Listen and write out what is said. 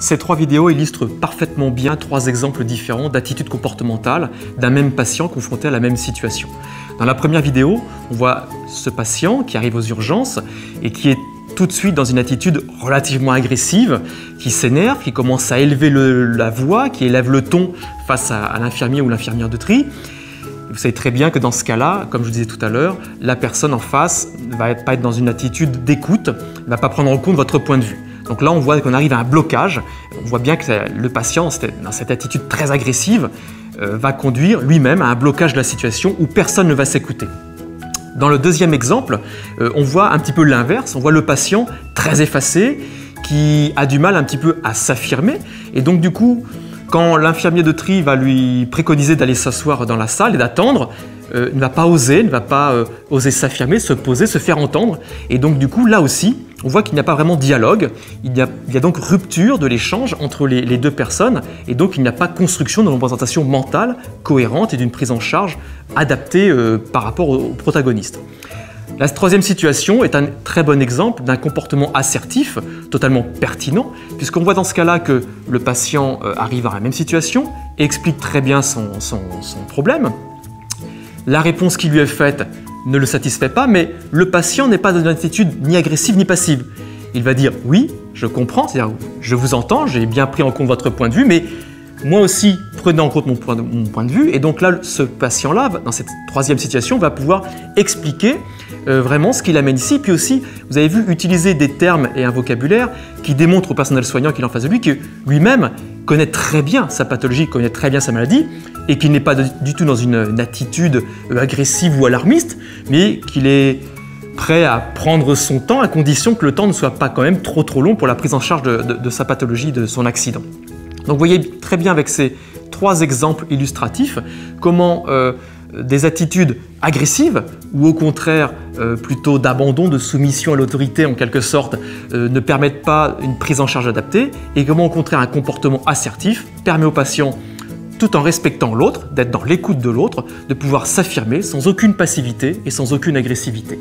Ces trois vidéos illustrent parfaitement bien trois exemples différents d'attitudes comportementales d'un même patient confronté à la même situation. Dans la première vidéo, on voit ce patient qui arrive aux urgences et qui est tout de suite dans une attitude relativement agressive, qui s'énerve, qui commence à élever la voix, qui élève le ton face à l'infirmier ou l'infirmière de tri. Vous savez très bien que dans ce cas-là, comme je vous disais tout à l'heure, la personne en face ne va pas être dans une attitude d'écoute, ne va pas prendre en compte votre point de vue. Donc là, on voit qu'on arrive à un blocage. On voit bien que le patient, dans cette attitude très agressive, va conduire lui-même à un blocage de la situation où personne ne va s'écouter. Dans le deuxième exemple, on voit un petit peu l'inverse. On voit le patient très effacé, qui a du mal un petit peu à s'affirmer. Et donc du coup, quand l'infirmier de tri va lui préconiser d'aller s'asseoir dans la salle et d'attendre, il ne va pas oser s'affirmer, se poser, se faire entendre. Et donc du coup, là aussi, on voit qu'il n'y a pas vraiment de dialogue. Il y a donc rupture de l'échange entre les deux personnes. Et donc il n'y a pas construction d'une représentation mentale cohérente et d'une prise en charge adaptée par rapport au protagoniste. La troisième situation est un très bon exemple d'un comportement assertif, totalement pertinent, puisqu'on voit dans ce cas-là que le patient arrive à la même situation et explique très bien son problème. La réponse qui lui est faite ne le satisfait pas, mais le patient n'est pas dans une attitude ni agressive ni passive. Il va dire « oui, je comprends, c'est-à-dire je vous entends, j'ai bien pris en compte votre point de vue, mais moi aussi, prenez en compte mon point de vue. » Et donc là, ce patient-là, dans cette troisième situation, va pouvoir expliquer vraiment ce qu'il amène ici. Puis aussi, vous avez vu utiliser des termes et un vocabulaire qui démontrent au personnel soignant qui est en face de lui que lui-même connaît très bien sa pathologie, connaît très bien sa maladie et qu'il n'est pas du tout dans une attitude agressive ou alarmiste, mais qu'il est prêt à prendre son temps à condition que le temps ne soit pas quand même trop long pour la prise en charge de sa pathologie, de son accident. Donc vous voyez très bien avec ces trois exemples illustratifs comment des attitudes agressives ou au contraire plutôt d'abandon, de soumission à l'autorité en quelque sorte ne permettent pas une prise en charge adaptée et comment au contraire un comportement assertif permet au patient, tout en respectant l'autre, d'être dans l'écoute de l'autre, de pouvoir s'affirmer sans aucune passivité et sans aucune agressivité.